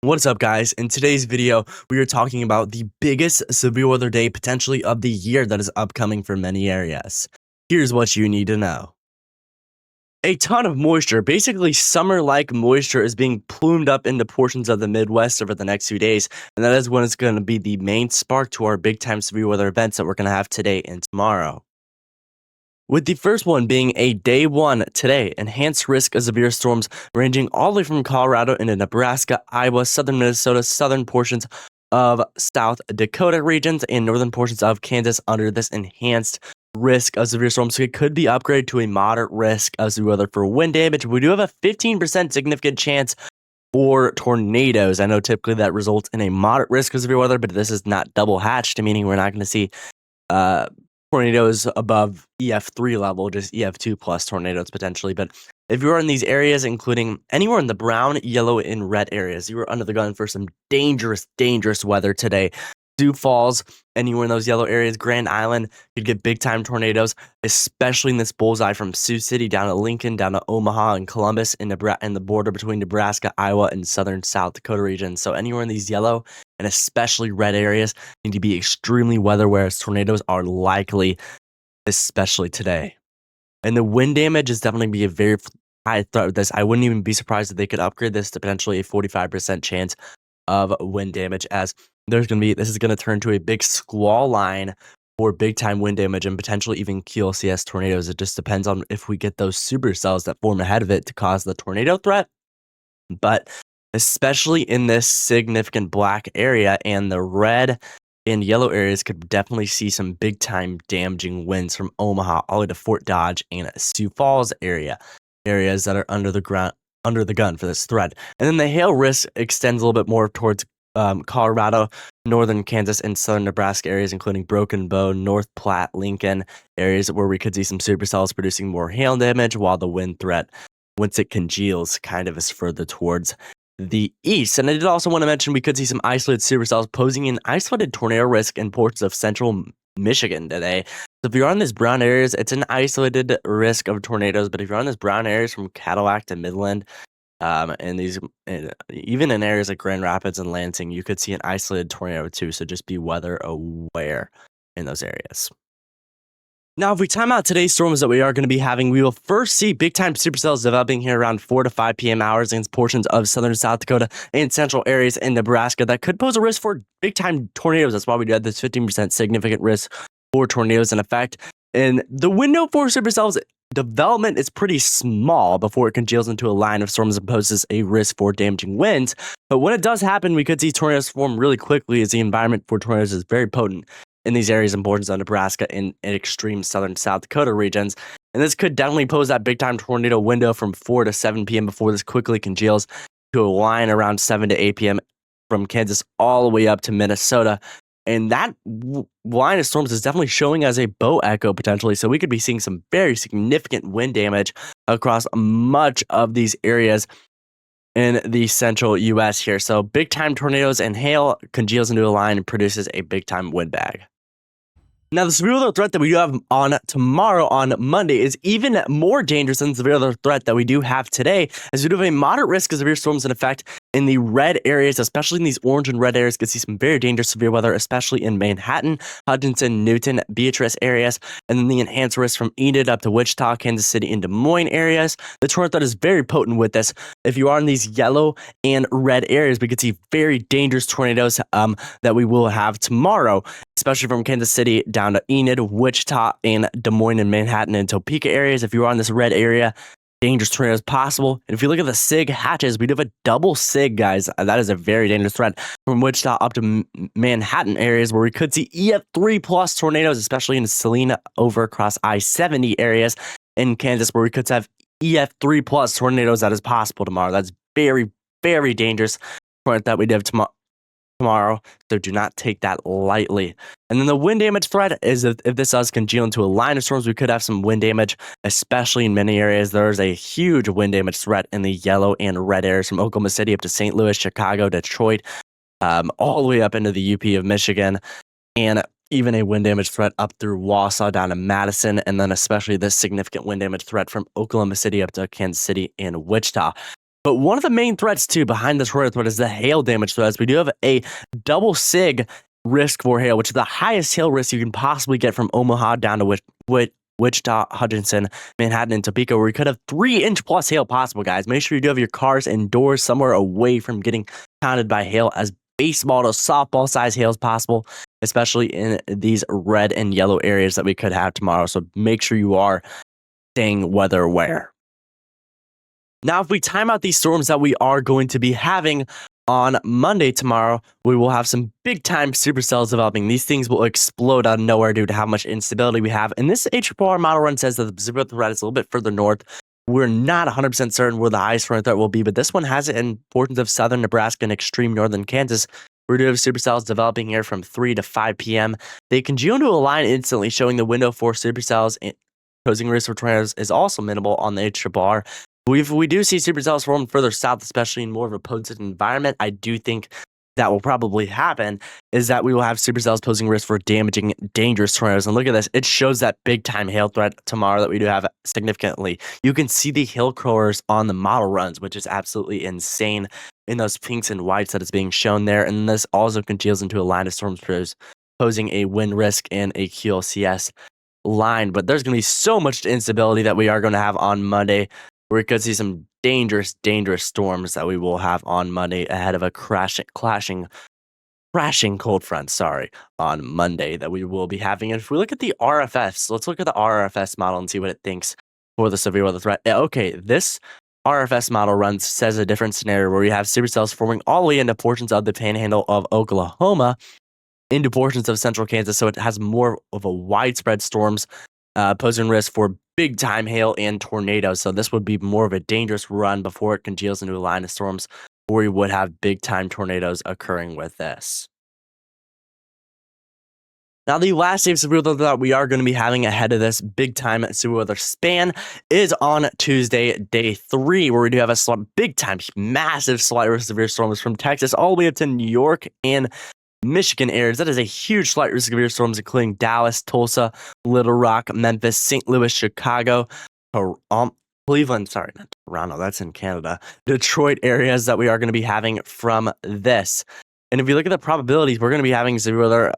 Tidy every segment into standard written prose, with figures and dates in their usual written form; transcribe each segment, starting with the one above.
What's up, guys? In today's video, we are talking about the biggest severe weather day potentially of the year that is upcoming for many areas. Here's what you need to know. A ton of moisture, basically summer-like moisture, is being plumed up into portions of the Midwest over the next few days, and that is when it's going to be the main spark to our big-time severe weather events that we're going to have today and tomorrow. With the first one being a day one today, enhanced risk of severe storms ranging all the way from Colorado into Nebraska, Iowa, southern Minnesota, southern portions of South Dakota regions, and northern portions of Kansas under this enhanced risk of severe storms. So it could be upgraded to a moderate risk of severe weather for wind damage. We do have a 15% significant chance for tornadoes. I know typically that results in a moderate risk of severe weather, but this is not double hatched, meaning we're not going to see tornadoes above EF3 level, just EF2 plus tornadoes potentially. But if you're in these areas, including anywhere in the brown, yellow, and red areas, you are under the gun for some dangerous weather today. Sioux Falls, anywhere in those yellow areas, Grand Island, you'd get big time tornadoes, especially in this bullseye from Sioux City down to Lincoln, down to Omaha and Columbus, and the border between Nebraska, Iowa, and southern South Dakota regions. So anywhere in these yellow and especially red areas need to be extremely weather aware, as tornadoes are likely, especially today. And the wind damage is definitely be a very high threat with this. I wouldn't even be surprised if they could upgrade this to potentially a 45% chance of wind damage, as this is going to turn to a big squall line for big time wind damage and potentially even QLCS tornadoes. It just depends on if we get those supercells that form ahead of it to cause the tornado threat. But especially in this significant black area, and the red and yellow areas could definitely see some big time damaging winds from Omaha all the way to Fort Dodge and Sioux Falls areas that are under the gun for this threat. And then the hail risk extends a little bit more towards Colorado, northern Kansas, and southern Nebraska areas, including Broken Bow, North Platte, Lincoln areas, where we could see some supercells producing more hail damage, while the wind threat, once it congeals, kind of is further towards the east. And I did also want to mention we could see some isolated supercells posing an isolated tornado risk in ports of central Michigan today. So if you're on these brown areas, it's an isolated risk of tornadoes, but if you're on these brown areas from Cadillac to Midland, even in areas like Grand Rapids and Lansing, you could see an isolated tornado too. So just be weather aware in those areas. Now, if we time out today's storms that we are going to be having, we will first see big time supercells developing here around 4 to 5 p.m. hours against portions of southern South Dakota and central areas in Nebraska that could pose a risk for big time tornadoes. That's why we do have this 15% significant risk for tornadoes in effect. And the window for supercells development is pretty small before it congeals into a line of storms and poses a risk for damaging winds. But when it does happen, we could see tornadoes form really quickly, as the environment for tornadoes is very potent in these areas and portions of Nebraska and extreme southern South Dakota regions. And this could definitely pose that big time tornado window from 4 to 7 p.m. before this quickly congeals to a line around 7 to 8 p.m. from Kansas all the way up to Minnesota. And that line of storms is definitely showing as a bow echo potentially. So we could be seeing some very significant wind damage across much of these areas in the central U.S. here. So big time tornadoes and hail congeals into a line and produces a big time wind bag. Now, the severe weather threat that we do have on tomorrow, on Monday, is even more dangerous than the severe weather threat that we do have today, as we do have a moderate risk of severe storms in effect in the red areas, especially in these orange and red areas. Could see some very dangerous severe weather, especially in Manhattan, Hutchinson, Newton, Beatrice areas, and then the enhanced risk from Enid up to Wichita, Kansas City, and Des Moines areas. The tornado threat is very potent with this. If you are in these yellow and red areas, we could see very dangerous tornadoes that we will have tomorrow, especially from Kansas City down to Enid, Wichita, and Des Moines and Manhattan and Topeka areas. If you are in this red area, dangerous tornadoes possible. And if you look at the SIG hatches, we do have a double SIG, guys. That is a very dangerous threat from Wichita up to Manhattan areas, where we could see EF3 plus tornadoes, especially in Salina over across I-70 areas in Kansas, where we could have EF3 plus tornadoes. That is possible tomorrow. That's very, very dangerous that we do have tomorrow, so do not take that lightly. And then the wind damage threat is if this does congeal into a line of storms, we could have some wind damage, especially in many areas. There's a huge wind damage threat in the yellow and red areas from Oklahoma City up to St. Louis, Chicago, Detroit, all the way up into the UP of Michigan, and even a wind damage threat up through Wausau down to Madison, and then especially this significant wind damage threat from Oklahoma City up to Kansas City and Wichita. But one of the main threats, too, behind this tornado threat is the hail damage threats. We do have a double SIG risk for hail, which is the highest hail risk you can possibly get from Omaha down to Wichita, Hutchinson, Manhattan, and Topeka, where we could have 3-inch plus hail possible, guys. Make sure you do have your cars indoors somewhere away from getting pounded by hail, as baseball to softball size hail is possible, especially in these red and yellow areas that we could have tomorrow. So make sure you are staying weather aware. Now, if we time out these storms that we are going to be having on Monday tomorrow, we will have some big time supercells developing. These things will explode out of nowhere due to how much instability we have. And this HRR model run says that the Pacific threat is a little bit further north. We're not 100% certain where the highest front threat will be, but this one has it in portions of southern Nebraska and extreme northern Kansas. We do have supercells developing here from 3 to 5 p.m. They congeal into a line instantly, showing the window for supercells posing risk for tornadoes is also minimal on the HRR. We do see supercells form further south, especially in more of a potent environment. I do think that will probably happen, is that we will have supercells posing risk for damaging dangerous tornadoes. And look at this. It shows that big time hail threat tomorrow that we do have significantly. You can see the hail crawlers on the model runs, which is absolutely insane in those pinks and whites that is being shown there. And this also congeals into a line of storms posing a wind risk and a QLCS line. But there's going to be so much instability that we are going to have on Monday. We could see some dangerous storms that we will have on Monday ahead of a crashing cold front, on Monday that we will be having. And if we look at the RFS, let's look at the RFS model and see what it thinks for the severe weather threat. Okay, this RFS model says a different scenario where we have supercells forming all the way into portions of the panhandle of Oklahoma, into portions of central Kansas, so it has more of a widespread storms posing risk for big time hail and tornadoes. So this would be more of a dangerous run before it congeals into a line of storms, where we would have big time tornadoes occurring with this. Now, the last day of severe weather that we are going to be having ahead of this big time severe weather span is on Tuesday, day 3, where we do have a big time, massive slight risk severe storms from Texas all the way up to New York and Michigan areas. That is a huge slight risk of severe storms, including Dallas, Tulsa, Little Rock, Memphis, St. Louis, Chicago, Cleveland, not Toronto, that's in Canada, Detroit areas that we are going to be having from this. And if you look at the probabilities, we're going to be having severe weather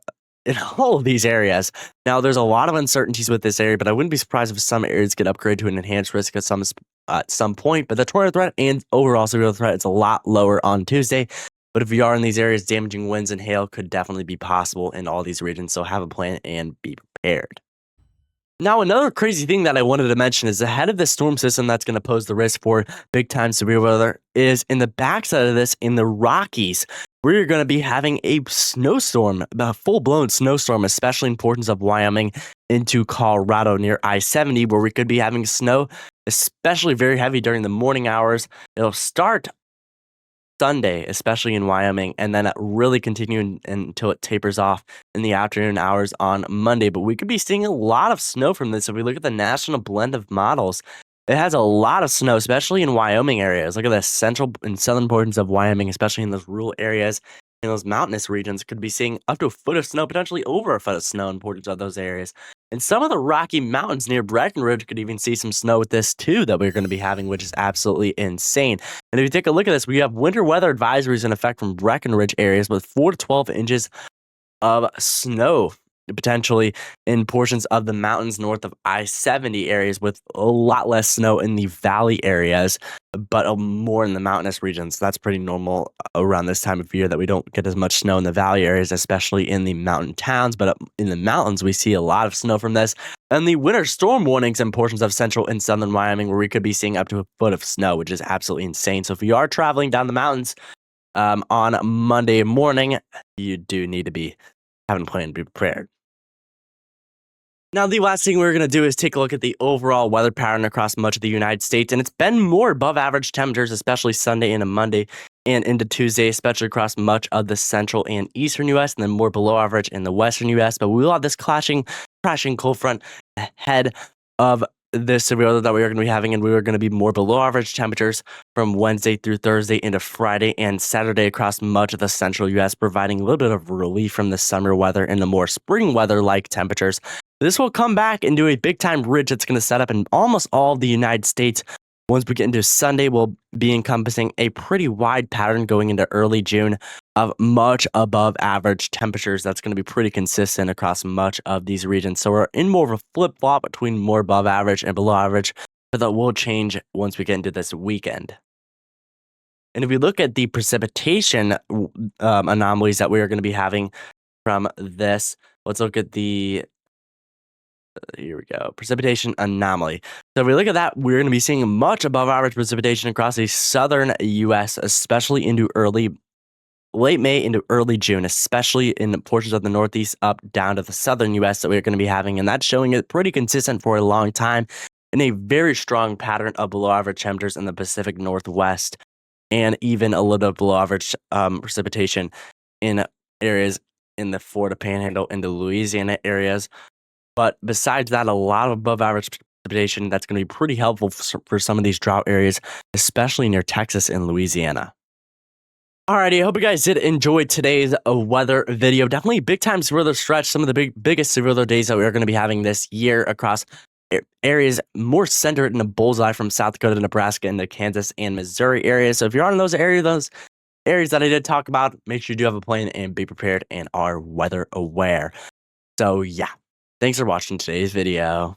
in all of these areas. Now, there's a lot of uncertainties with this area, but I wouldn't be surprised if some areas get upgraded to an enhanced risk at some point. But the tornado threat and overall severe weather threat is a lot lower on Tuesday. But if you are in these areas, damaging winds and hail could definitely be possible in all these regions. So have a plan and be prepared. Now, another crazy thing that I wanted to mention is ahead of this storm system that's going to pose the risk for big time severe weather is in the backside of this in the Rockies. We're going to be having a snowstorm, a full-blown snowstorm, especially in portions of Wyoming into Colorado near I-70, where we could be having snow, especially very heavy during the morning hours. It'll start Sunday, especially in Wyoming, and then really continue until it tapers off in the afternoon hours on Monday. But we could be seeing a lot of snow from this. If we look at the national blend of models, it has a lot of snow, especially in Wyoming areas. Look at the central and southern portions of Wyoming, especially in those rural areas, in those mountainous regions, could be seeing up to a foot of snow, potentially over a foot of snow in portions of those areas. And some of the Rocky Mountains near Breckenridge could even see some snow with this too that we're going to be having, which is absolutely insane. And if you take a look at this, we have winter weather advisories in effect from Breckenridge areas with 4 to 12 inches of snow, potentially in portions of the mountains north of I-70 areas, with a lot less snow in the valley areas, but more in the mountainous regions. That's pretty normal around this time of year that we don't get as much snow in the valley areas, especially in the mountain towns. But in the mountains, we see a lot of snow from this. And the winter storm warnings in portions of central and southern Wyoming, where we could be seeing up to a foot of snow, which is absolutely insane. So if you are traveling down the mountains on Monday morning, you do need to be having a plan to be prepared. Now, the last thing we're going to do is take a look at the overall weather pattern across much of the United States. And it's been more above average temperatures, especially Sunday into Monday and into Tuesday, especially across much of the central and eastern U.S., and then more below average in the western U.S. But we will have this crashing cold front ahead of this severe weather that we are going to be having, and we are going to be more below average temperatures from Wednesday through Thursday into Friday and Saturday across much of the central U.S., providing a little bit of relief from the summer weather and the more spring weather-like temperatures. This will come back into a big-time ridge that's going to set up in almost all of the United States Once we get into Sunday, we'll be encompassing a pretty wide pattern going into early June of much above average temperatures. That's going to be pretty consistent across much of these regions. So we're in more of a flip flop between more above average and below average, but that will change once we get into this weekend. And if we look at the precipitation anomalies that we are going to be having from this, let's look at the here we go. Precipitation anomaly. So if we look at that, we're going to be seeing much above average precipitation across the southern U.S., especially into late May into early June, especially in portions of the Northeast up down to the southern U.S. that we're going to be having. And that's showing it pretty consistent for a long time in a very strong pattern of below average temperatures in the Pacific Northwest and even a little bit below average precipitation in areas in the Florida Panhandle and the Louisiana areas. But besides that, a lot of above average precipitation that's going to be pretty helpful for some of these drought areas, especially near Texas and Louisiana. Alrighty, I hope you guys did enjoy today's weather video. Definitely big time severe weather stretch. Some of the biggest severe weather days that we are going to be having this year across areas more centered in the bullseye from South Dakota to Nebraska into Kansas and Missouri areas. So if you're on those areas that I did talk about, make sure you do have a plan and be prepared and are weather aware. So yeah. Thanks for watching today's video.